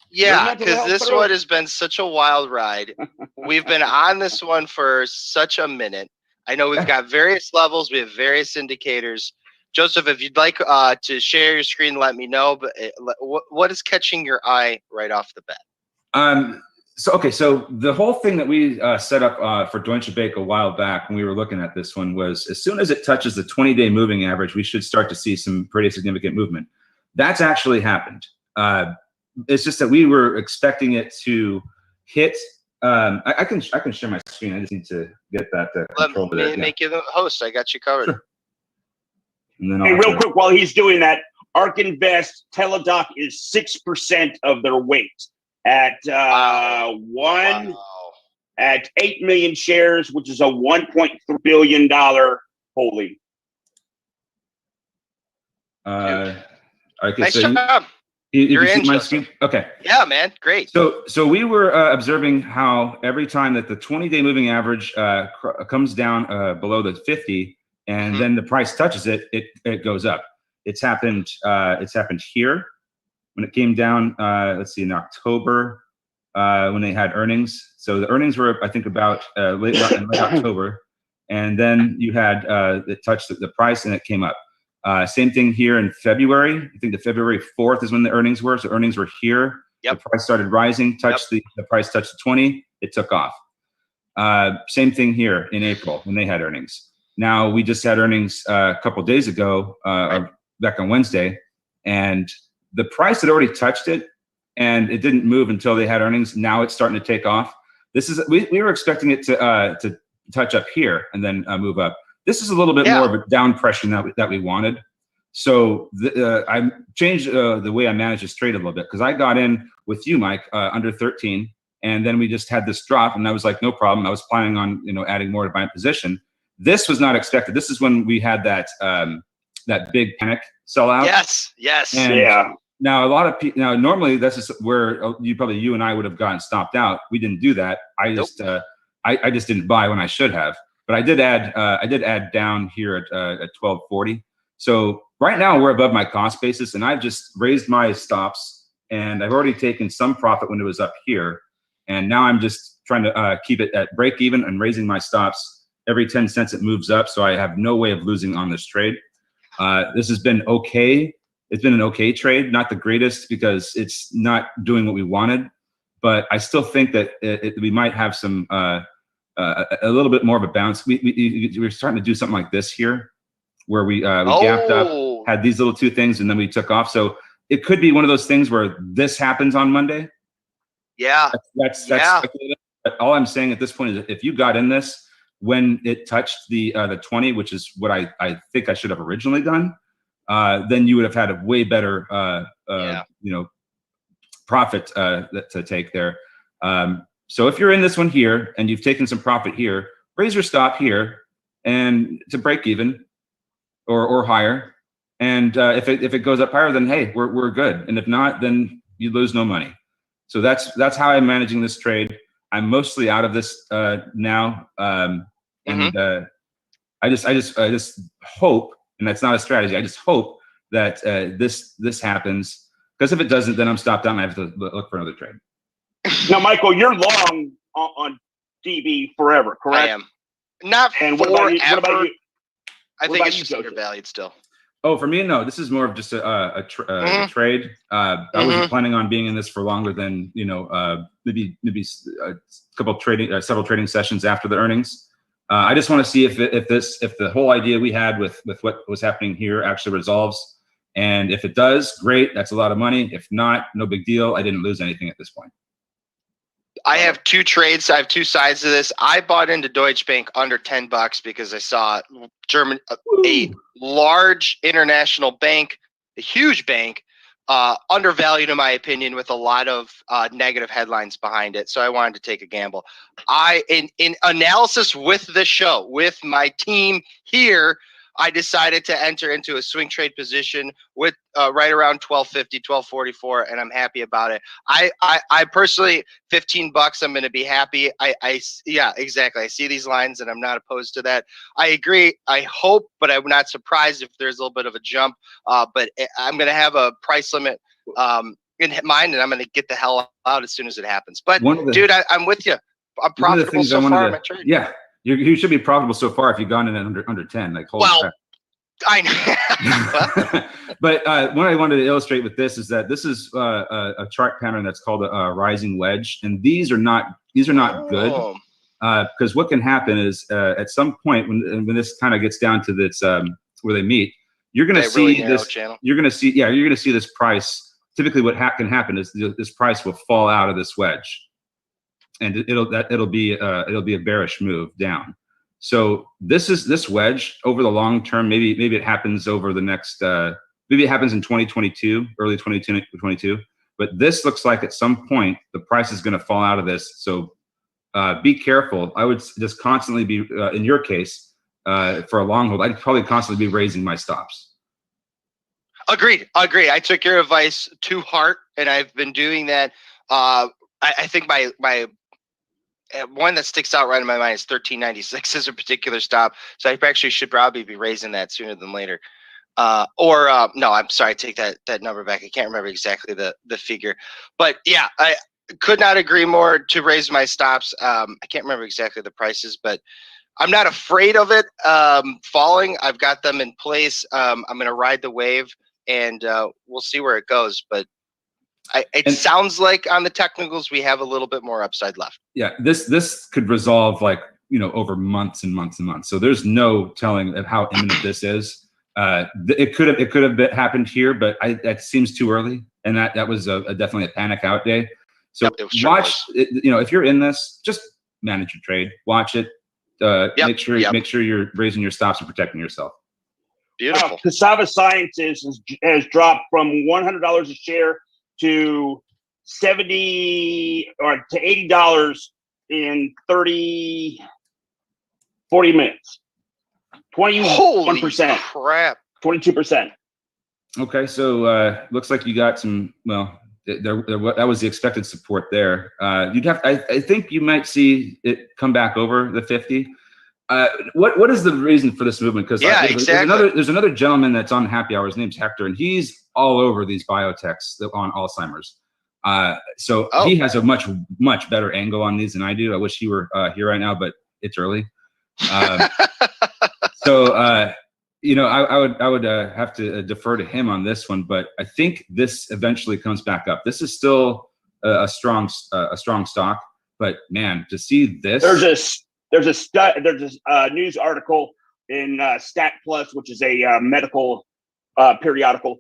Yeah, because this one has been such a wild ride. We've been on this one for such a minute. I know we've got various levels. We have various indicators. Joseph, if you'd like to share your screen, let me know. But what is catching your eye right off the bat? So the whole thing that we set up for Deutsche Bank a while back when we were looking at this one was, as soon as it touches the 20-day moving average, we should start to see some pretty significant movement. That's actually happened. It's just that we were expecting it to hit. I can share my screen. I just need to get that control. Let me make you the host. I got you covered. Sure. And then hey, real quick, while he's doing that, ARK Invest Teledoc is 6% of their weight at at 8 million shares, which is a $1.3 billion holding. Okay, nice so job. You're in, my screen? Okay. Yeah, man, great. So we were observing how every time that the 20-day moving average comes down below the 50, and then the price touches it, it goes up. It's happened here when it came down. Let's see, in October when they had earnings. So the earnings were, I think, about late October, and then you had it touched the price and it came up. Same thing here in February. I think the February 4th is when the earnings were. So earnings were here. Yep. The price started rising. The price touched the 20. It took off. Same thing here in April when they had earnings. Now we just had earnings a couple days ago, back on Wednesday, and the price had already touched it, and it didn't move until they had earnings. Now it's starting to take off. This is we were expecting it to touch up here and then move up. This is a little bit more of a down pressure that we wanted. So I changed the way I managed this trade a little bit, because I got in with you, Mike, under 13, and then we just had this drop, and I was like, no problem. I was planning on adding more to my position. This was not expected. This is when we had that that big panic sellout. Yes. And now a lot of people. Now normally this is where you and I would have gotten stopped out. We didn't do that. I just I just didn't buy when I should have. But I did add down here at 1240. So right now we're above my cost basis, and I've just raised my stops, and I've already taken some profit when it was up here, and now I'm just trying to keep it at break even and raising my stops every 10 cents it moves up. So I have no way of losing on this trade. This has been okay. It's been an okay trade, not the greatest because it's not doing what we wanted, but I still think that we might have some a little bit more of a bounce. We're starting to do something like this here, where we gapped up, had these little two things, and then we took off. So it could be one of those things where this happens on Monday. Yeah, that's but all I'm saying at this point is, if you got in this when it touched the 20, which is what I think I should have originally done, then you would have had a way better profit to take there. So if you're in this one here and you've taken some profit here, raise your stop here and to break even or higher. And if it goes up higher, then hey, we're good. And if not, then you lose no money. So that's how I'm managing this trade. I'm mostly out of this now, and I just hope, and that's not a strategy. I just hope that this happens, because if it doesn't, then I'm stopped out and I have to look for another trade. Now, Michael, you're long on DB forever, correct? I am. Not and forever. What about you? I think it's just undervalued still. Oh, for me, no. This is more of just a trade. I wasn't planning on being in this for longer than maybe a couple several trading sessions after the earnings. I just want to see if the whole idea we had with what was happening here actually resolves, and if it does, great. That's a lot of money. If not, no big deal. I didn't lose anything at this point. I have two trades. I have two sides to this. I bought into Deutsche Bank under $10 because I saw a large international bank, a huge bank, undervalued in my opinion, with a lot of negative headlines behind it. So I wanted to take a gamble. In analysis with the show, with my team here, I decided to enter into a swing trade position with right around 1250, 1244, and I'm happy about it. I personally, $15, I'm going to be happy. Yeah, exactly. I see these lines and I'm not opposed to that. I agree. I hope, but I'm not surprised if there's a little bit of a jump. But I'm going to have a price limit in mind, and I'm going to get the hell out as soon as it happens. But dude, I'm with you. I'm profitable so far in my trade. Yeah. You should be profitable so far if you've gone in under 10. Like, holy crap. I know. But what I wanted to illustrate with this is that this is a chart pattern that's called a rising wedge, and these are not good, because what can happen is at some point when this kind of gets down to this where they meet, you're going to see really this. Channel. You're going to see this price. Typically, what can happen is this price will fall out of this wedge, and it'll be a bearish move down. So this wedge over the long term, maybe it happens over the next, maybe it happens in 2022, early 2022. But this looks like at some point the price is going to fall out of this. So be careful. I would just constantly be, in your case, for a long hold, I'd probably constantly be raising my stops. Agreed. I took your advice to heart, and I've been doing that. I think my one that sticks out right in my mind is 1396 as a particular stop. So I actually should probably be raising that sooner than later. No, I'm sorry, I take that number back. I can't remember exactly the figure. But yeah, I could not agree more to raise my stops. I can't remember exactly the prices, but I'm not afraid of it falling. I've got them in place. I'm going to ride the wave, and we'll see where it goes. But it sounds like on the technicals we have a little bit more upside left. Yeah, this could resolve over months and months and months. So there's no telling of how imminent this is. It could have happened here, but that seems too early, and that was definitely a panic out day. So watch it, if you're in this, just manage your trade. Watch it. Make sure you're raising your stops and protecting yourself. Beautiful. Cassava Sciences has dropped from $100 a share to $70 or to $80 in 40 minutes. 21%. Crap. 22%. Okay, so looks like you got some. Well, that was the expected support there. I think you might see it come back over the 50. What is the reason for this movement? Because exactly. There's another gentleman that's on Happy Hour. His name's Hector, and he's all over these biotechs on Alzheimer's. So he has a much better angle on these than I do. I wish he were here right now, but it's early. So I would have to defer to him on this one, but I think this eventually comes back up. This is still a strong stock, but man, to see this, there's a news article in Stat Plus, which is a medical periodical,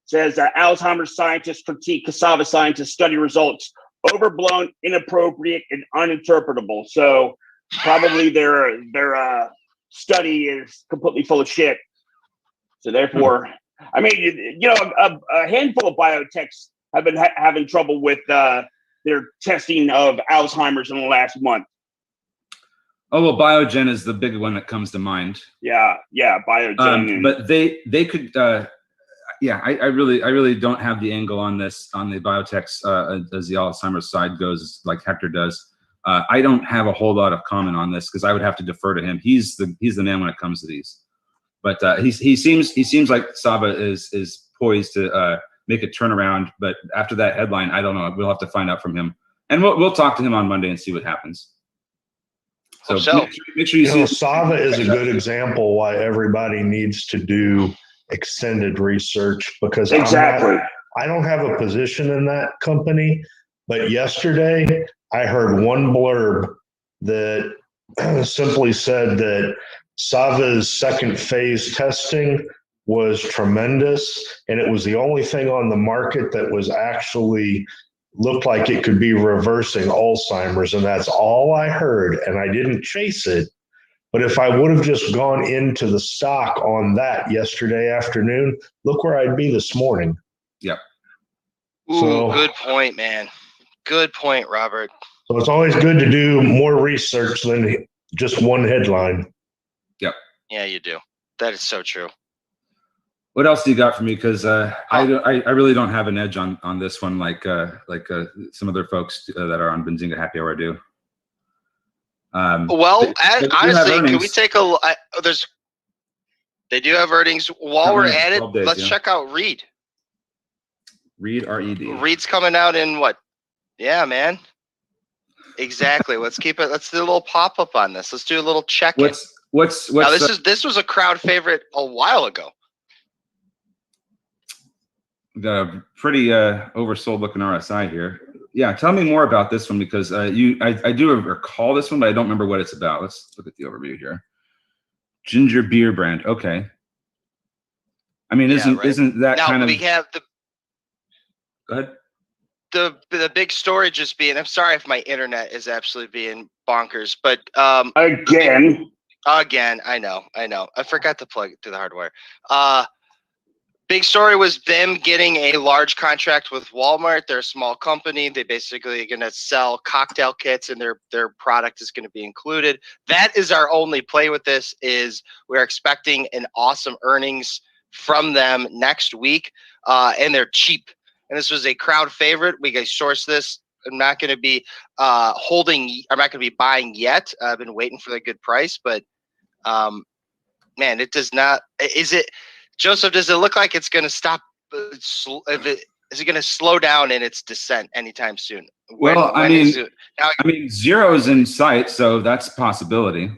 says Alzheimer's scientists critique cassava scientists study results overblown, inappropriate, and uninterpretable. So probably their study is completely full of shit. So therefore, I mean, a handful of biotechs have been having trouble with their testing of Alzheimer's in the last month. Oh, well, Biogen is the big one that comes to mind. Yeah, Biogen. But they could, I really don't have the angle on this, on the biotechs as the Alzheimer's side goes, like Hector does. I don't have a whole lot of comment on this because I would have to defer to him. He's the man when it comes to these. But he seems like Saba is poised to make a turnaround. But after that headline, I don't know. We'll have to find out from him, and we'll talk to him on Monday and see what happens. So make sure you see. Saba is a good example why everybody needs to do extended research, because exactly. I don't have a position in that company, but yesterday I heard one blurb that simply said that Sava's second phase testing was tremendous, and it was the only thing on the market that was actually looked like it could be reversing Alzheimer's, and that's all I heard, and I didn't chase it. But if I would have just gone into the stock on that yesterday afternoon, look where I'd be this morning. Yep. Ooh, good point, man. Good point, Robert. So it's always good to do more research than just one headline. Yep. Yeah, you do. That is so true. What else do you got for me? Because I really don't have an edge on this one, like some other folks that are on Benzinga Happy Hour do. Honestly, can we take a? They do have earnings. While we're at it, let's check out Reed. Reed, R-E-D. Reed's coming out in what? Yeah, man. Exactly. Let's keep it. Let's do a little pop up on this. Let's do a little check-in. Now, this was a crowd favorite a while ago. Got a pretty oversold looking RSI here. Yeah, tell me more about this one, because I do recall this one, but I don't remember what it's about. Let's look at the overview here. Ginger beer brand. Okay. I mean, isn't that now, kind of? We have the. Go ahead. The big story just being. I'm sorry if my internet is absolutely being bonkers, but again, I know. I forgot to plug it to the hardwire. Big story was them getting a large contract with Walmart. They're a small company. They basically are going to sell cocktail kits, and their product is going to be included. That is our only play with this. Is we're expecting an awesome earnings from them next week, and they're cheap. And this was a crowd favorite. We guys sourced this. I'm not going to be holding. I'm not going to be buying yet. I've been waiting for the good price, but man, it does not. Is it? Joseph, does it look like it's going to stop? Is it going to slow down in its descent anytime soon? I mean, zero is in sight, so that's a possibility.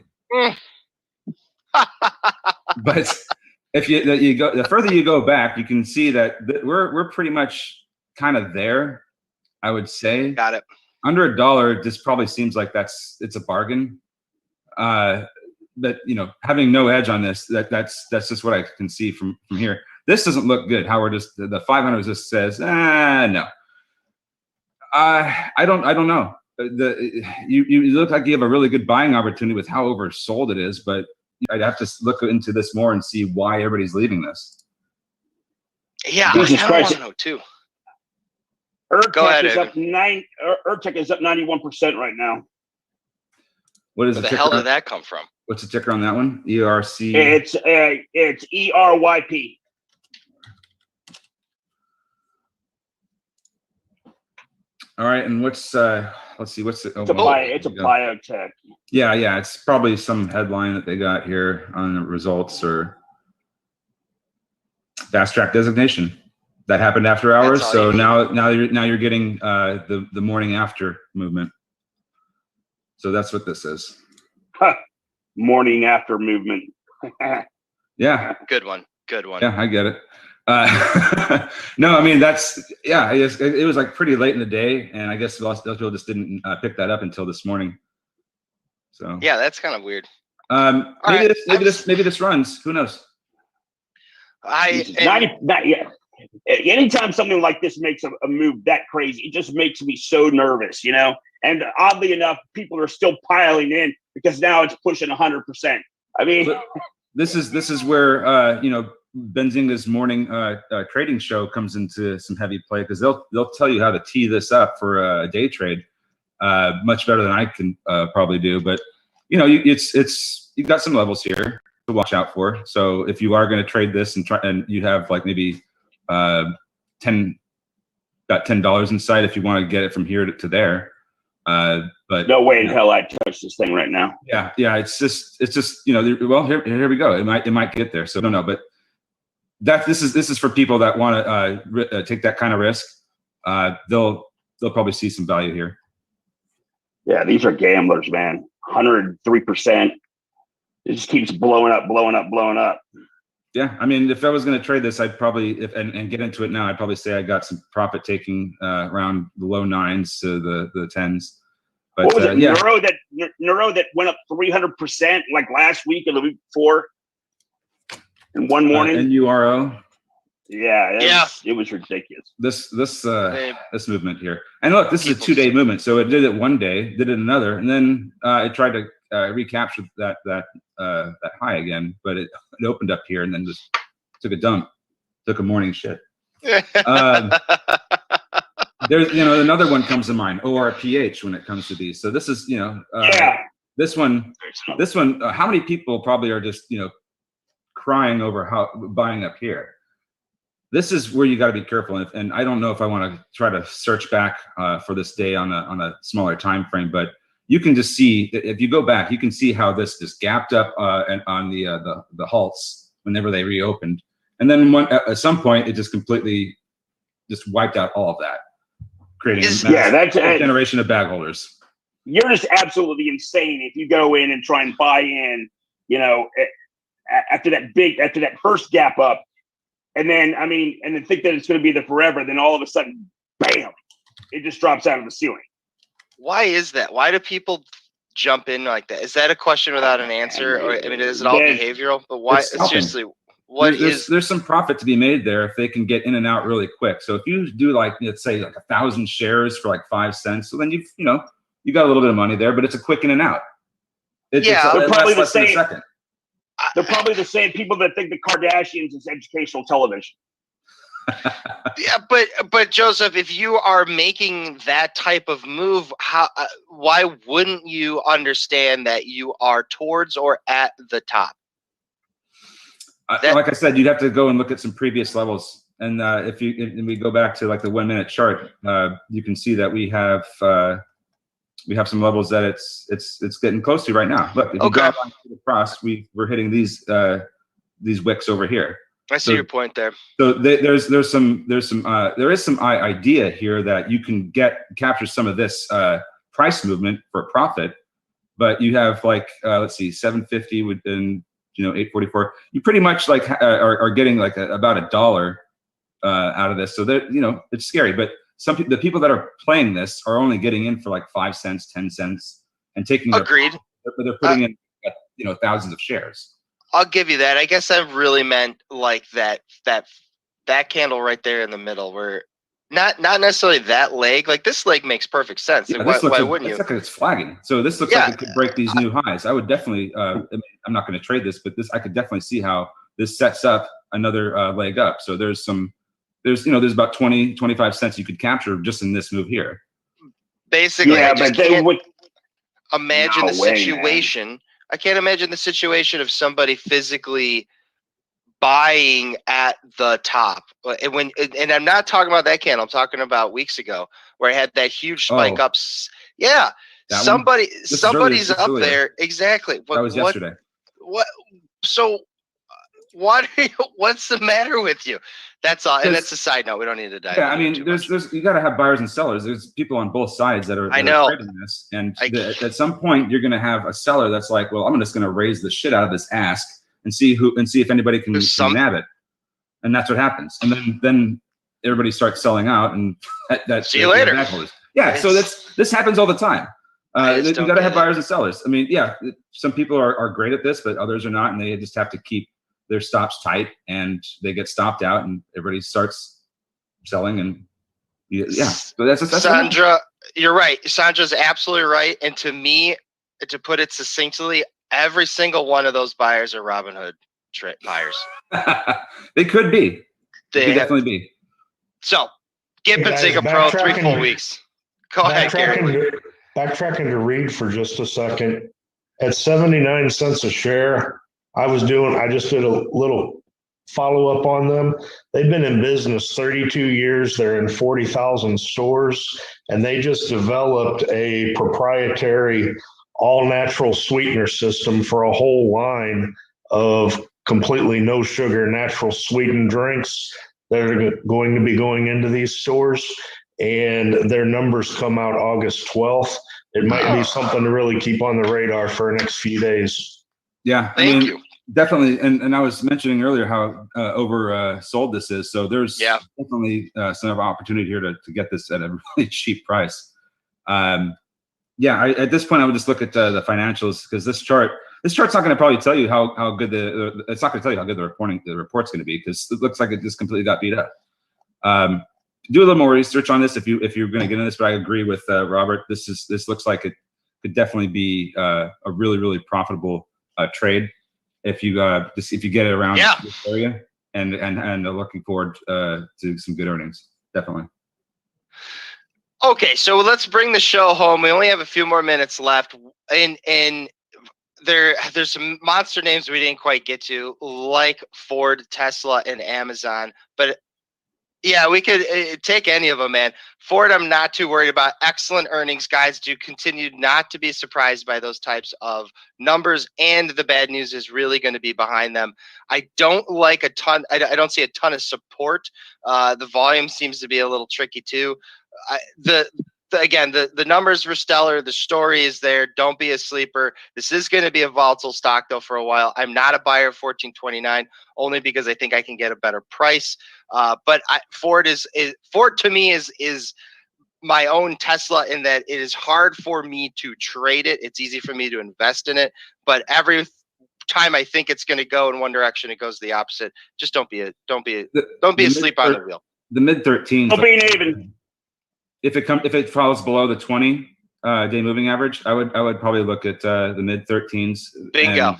But if you go, the further you go back, you can see that we're pretty much kind of there. I would say. Got it. Under $1, this probably seems like it's a bargain. But having no edge on this, that's just what I can see from here. This doesn't look good. How we're just the 500 just says no. I don't know. You look like you have a really good buying opportunity with how oversold it is, but I'd have to look into this more and see why everybody's leaving this. Yeah, I want to know too. Urtech is up Urtech is up 91% right now. What is Where the hell did that come from? What's the ticker on that one? ERC. It's ERYP. All right, and what's let's see, what's it? It's a biotech. Yeah, it's probably some headline that they got here on the results or fast track designation that happened after hours. So now you're getting the morning after movement. So that's what this is. Morning after movement. Yeah. Good one. Yeah, I get it. No, I mean it was like pretty late in the day, and I guess most people just didn't pick that up until this morning. So yeah, that's kind of weird. Maybe this runs. Who knows? Anytime something like this makes a move that crazy, it just makes me so nervous, And oddly enough, people are still piling in because now it's pushing 100%. I mean, this is where Benzinga's morning trading show comes into some heavy play, because they'll tell you how to tee this up for a day trade much better than I can probably do. But you've got some levels here to watch out for. So if you are going to trade this and you have like maybe $10 in sight if you want to get it from here to there. But no way in hell I'd touch this thing right now. Yeah. It's just well, here we go. It might get there. So I don't know, but this is for people that want to take that kind of risk. They'll probably see some value here. Yeah, these are gamblers, man. 103%. It just keeps blowing up. Yeah, I mean, if I was going to trade this, I'd probably and get into it now. I'd probably say I got some profit taking around the low 9s to the 10s. But what was it? Yeah. Neuro that went up 300% like last week or the week before in one morning. NURO. Yeah, it was ridiculous. This movement here, and look, this is a 2-day movement. So it did it one day, did it another, and then it tried to recapture that high again, but it opened up here and then just took a dump, took a morning shit. There's another one comes to mind, ORPH, when it comes to these. So this is this one how many people probably are just crying over how buying up here. This is where you got to be careful, and I don't know if I want to try to search back for this day on a smaller time frame, but you can just see, if you go back, you can see how this just gapped up on the halts whenever they reopened, and then at some point it just completely just wiped out all of that, creating a generation of bag holders. You're just absolutely insane if you go in and try and buy in you know, after that first gap up, and then think that it's going to be there forever. Then all of a sudden, bam, it just drops out of the ceiling. Why is that? Why do people jump in like that? Is that a question without an answer? Or is it all behavioral? But why? Seriously, there's some profit to be made there if they can get in and out really quick. So if you do like, let's say like 1,000 shares for like 5 cents, so then you got a little bit of money there, but it's a quick in and out. They're probably the same. They're probably the same people that think the Kardashians is educational television. Yeah, but Joseph, if you are making that type of move, why wouldn't you understand that you are towards or at the top? Like I said, you'd have to go and look at some previous levels, and if we go back to like the 1 minute chart, you can see that we have some levels that it's getting close to right now. Look, if you go across, we're hitting these wicks over here. I see your point there. So there is some idea here that you can capture some of this price movement for profit, but you have like let's see, 750 within 844. You pretty much like are getting like about $1 out of this. So that it's scary, but the people that are playing this are only getting in for like 5 cents, 10 cents, and taking. Agreed. They're putting in thousands of shares. I'll give you that. I guess I really meant like that candle right there in the middle, where not necessarily that leg. Like this leg makes perfect sense. Yeah, why wouldn't you? It looks like it's flagging. So this looks like it could break these new highs. I would definitely. I'm not going to trade this, but I could definitely see how this sets up another leg up. So there's about 20, 25 cents you could capture just in this move here. Basically, I just can't imagine the situation. Man. I can't imagine the situation of somebody physically buying at the top. And I'm not talking about that candle. I'm talking about weeks ago where I had that huge spike ups. Yeah, somebody's up there. Exactly. That was yesterday. What? So what's the matter with you? That's all. And that's a side note. We don't need to dive. Yeah, I mean, there's you got to have buyers and sellers. There's people on both sides that are trading this, and at some point you're going to have a seller that's like, well, I'm just going to raise the shit out of this ask and see if anybody can nab it, and that's what happens. And then everybody starts selling out, and that see you later. Yeah, so this happens all the time. You got to have buyers and sellers. I mean, yeah, some people are great at this, but others are not, and they just have to keep their stops tight, and they get stopped out, and everybody starts selling, and so that's Sandra. You're right. Sandra's absolutely right. And to me, to put it succinctly, every single one of those buyers are Robinhood buyers. They could be. They could definitely be. So, get Benzinga Pro 3 full weeks. Go ahead, Gary. Backtracking to Reed for just a second. At 79 cents a share, I just did a little follow-up on them. They've been in business 32 years. They're in 40,000 stores, and they just developed a proprietary all-natural sweetener system for a whole line of completely no-sugar, natural sweetened drinks that are going to be going into these stores, and their numbers come out August 12th. It might be something to really keep on the radar for the next few days. Yeah, Thank you. Definitely, and I was mentioning earlier how oversold this is. So there's definitely some opportunity here to get this at a really cheap price. At this point, I would just look at the financials, because this chart's not going to probably tell you how good it's not going to tell you how good the report's going to be, because it looks like it just completely got beat up. Do a little more research on this if you're going to get into this, but I agree with Robert. This looks like it could definitely be a really, really profitable trade if you get it around this area, and looking forward to some good earnings. Definitely. Okay, so let's bring the show home. We only have a few more minutes left, and there's some monster names we didn't quite get to, like Ford, Tesla, and Amazon, but yeah, we could take any of them, man. Ford, I'm not too worried about. Excellent earnings, guys. Do continue not to be surprised by those types of numbers, and the bad news is really going to be behind them. I don't like a ton. I don't see a ton of support. The volume seems to be a little tricky too. The again, the numbers were stellar. The story is there. Don't be a sleeper. This is going to be a volatile stock though for a while. I'm not a buyer of 1429 only because I think I can get a better price. But Ford to me is my own Tesla in that it is hard for me to trade it. It's easy for me to invest in it, but every time I think it's going to go in one direction, it goes the opposite. Just don't be asleep on the wheel. The mid 13s. Don't be an even. If it falls below the 20 day moving average, I would probably look at the mid 13s. Bingo.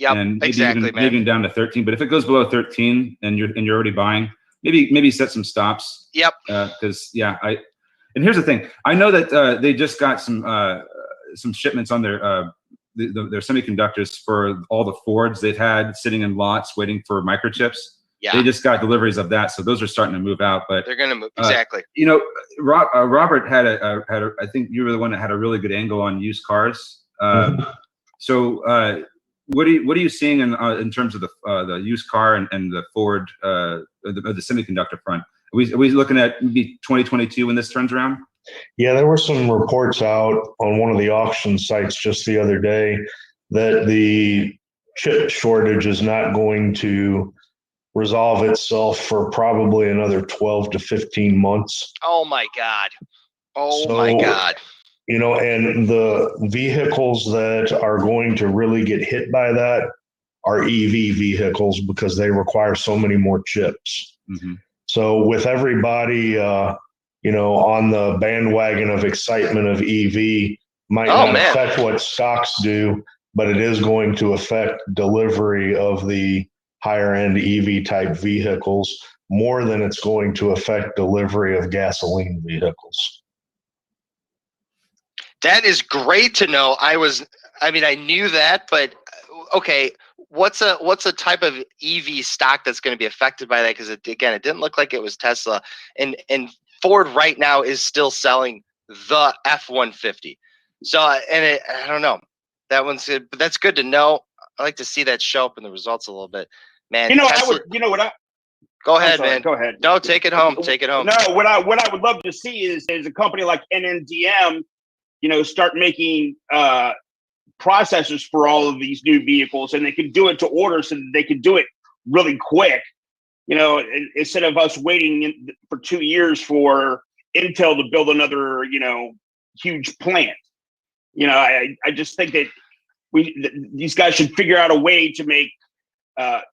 And maybe exactly, maybe even down to 13. But if it goes below 13 and you're already buying, maybe set some stops. Yep. Because and here's the thing. I know that they just got some shipments on their semiconductors for all the Fords they've had sitting in lots waiting for microchips. Yeah. They just got deliveries of that, so those are starting to move out. But they're going to move exactly. Robert had I think you were the one that had a really good angle on used cars. So what are you seeing in terms of the used car and the Ford the semiconductor front? Are we looking at maybe 2022 when this turns around? Yeah, there were some reports out on one of the auction sites just the other day that the chip shortage is not going to resolve itself for probably another 12 to 15 months. Oh my God. My God. And the vehicles that are going to really get hit by that are EV vehicles because they require so many more chips. Mm-hmm. So with everybody, on the bandwagon of excitement of EV might not affect what stocks do, but it is going to affect delivery of the higher end EV type vehicles more than it's going to affect delivery of gasoline vehicles. That is great to know. I knew that, but okay. What's a type of EV stock that's going to be affected by that? Because it didn't look like it was Tesla, and Ford right now is still selling the F-150. So I don't know. That one's good, but that's good to know. I like to see that show up in the results a little bit, man. Tesla, Go ahead, man. Go ahead. No, take it home. Take it home. No, what I would love to see is a company like NNDM, start making processors for all of these new vehicles, and they can do it to order so that they can do it really quick. Instead of us waiting for 2 years for Intel to build another, huge plant. I just think that these guys should figure out a way to make,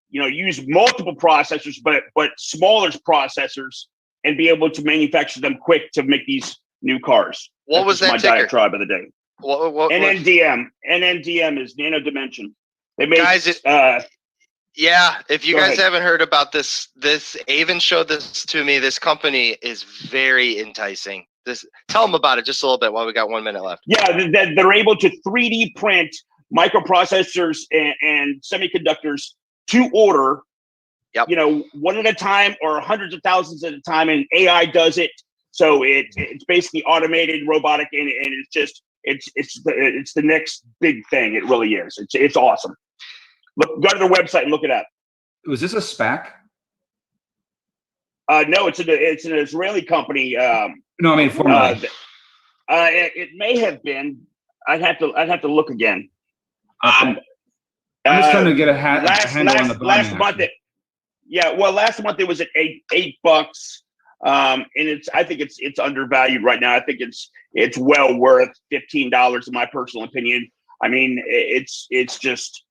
use multiple processors, but smaller processors, and be able to manufacture them quick to make these new cars. What was that my ticker? diatribe of the day? What, NNDM. NNDM is Nano Dimension. They make guys. If you guys ahead. haven't heard about this, Avan showed this to me. This company is very enticing. Tell them about it just a little bit while we got 1 minute left. Yeah, they're able to 3D print microprocessors and semiconductors to order. Yep. One at a time or hundreds of thousands at a time, and AI does it. So it's basically automated, robotic, and it's the next big thing. It really is. It's awesome. Go to their website and look it up. Was this a SPAC? No, it's an Israeli company. No, I mean formally. It may have been. I'd have to look again. Okay. I'm just trying to get a handle on the last month. Last month it was at $8, and I think it's undervalued right now. I think it's well worth $15 in my personal opinion. I mean, it's just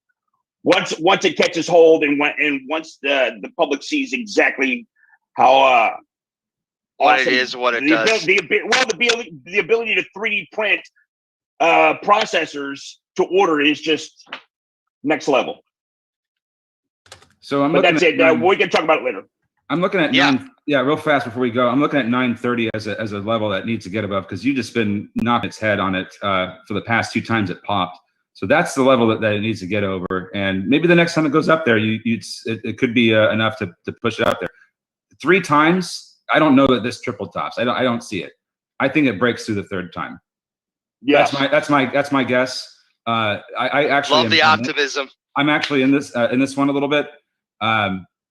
once it catches hold and once the public sees exactly how what awesome it is, what it does. The ability to 3D print processors to order is just next level. So that's it. We can talk about it later. I'm looking at real fast before we go. I'm looking at 930 as a level that needs to get above, because you've just been knocking its head on it for the past 2 times it popped. So that's the level that it needs to get over. And maybe the next time it goes up there, it could be enough to push it out there. 3 times, I don't know that this triple tops. I don't see it. I think it breaks through the 3rd time. Yeah, that's my guess. I actually love the optimism. I'm actually in this one a little bit,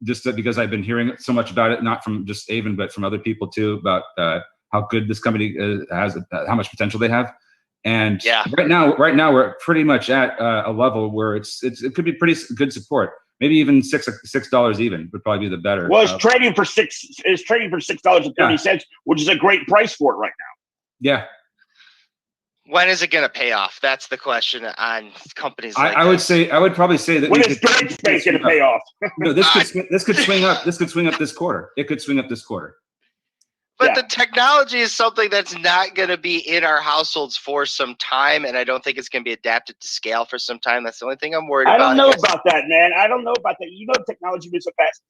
just because I've been hearing so much about it, not from just Avan, but from other people too, about how good this company has, how much potential they have. And Yeah. right now we're pretty much at a level where it could be pretty good support. Maybe even $6 even would probably be the better. Well, it's trading for $6.30, which is a great price for it right now. Yeah. When is it going to pay off? That's the question on companies like I would probably say that when is Deutsche Bank going to pay off? No, this could swing up. This could swing up this quarter. It could swing up this quarter. But the technology is something that's not going to be in our households for some time, and I don't think it's going to be adapted to scale for some time. That's the only thing I'm worried about. I don't know about that, man. I don't know about that. You know, technology moves so fast.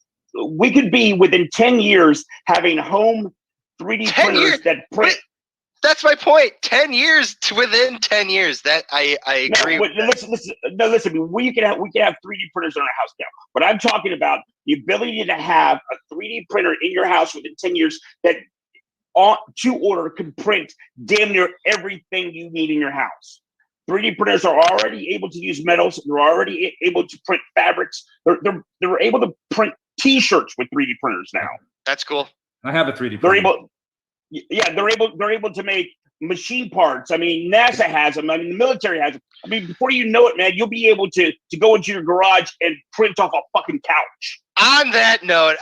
We could be within 10 years having home 3D printers that print. That's my point. 10 years to within 10 years. That I agree. Listen. We can have 3D printers in our house now. But I'm talking about the ability to have a 3D printer in your house within 10 years that to order can print damn near everything you need in your house. 3D printers are already able to use metals. They're already able to print fabrics. They're able to print T-shirts with 3D printers now. That's cool. I have a 3D printer. They're able to make machine parts. I mean, NASA has them. I mean, the military has them. I mean, before you know it, man, you'll be able to go into your garage and print off a fucking couch. On that note,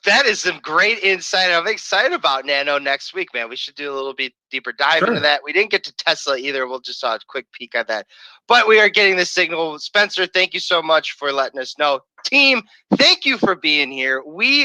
that is some great insight. I'm excited about Nano next week, man. We should do a little bit deeper dive into that. We didn't get to Tesla either. We'll just a quick peek at that. But we are getting the signal. Spencer, thank you so much for letting us know. Team, thank you for being here. We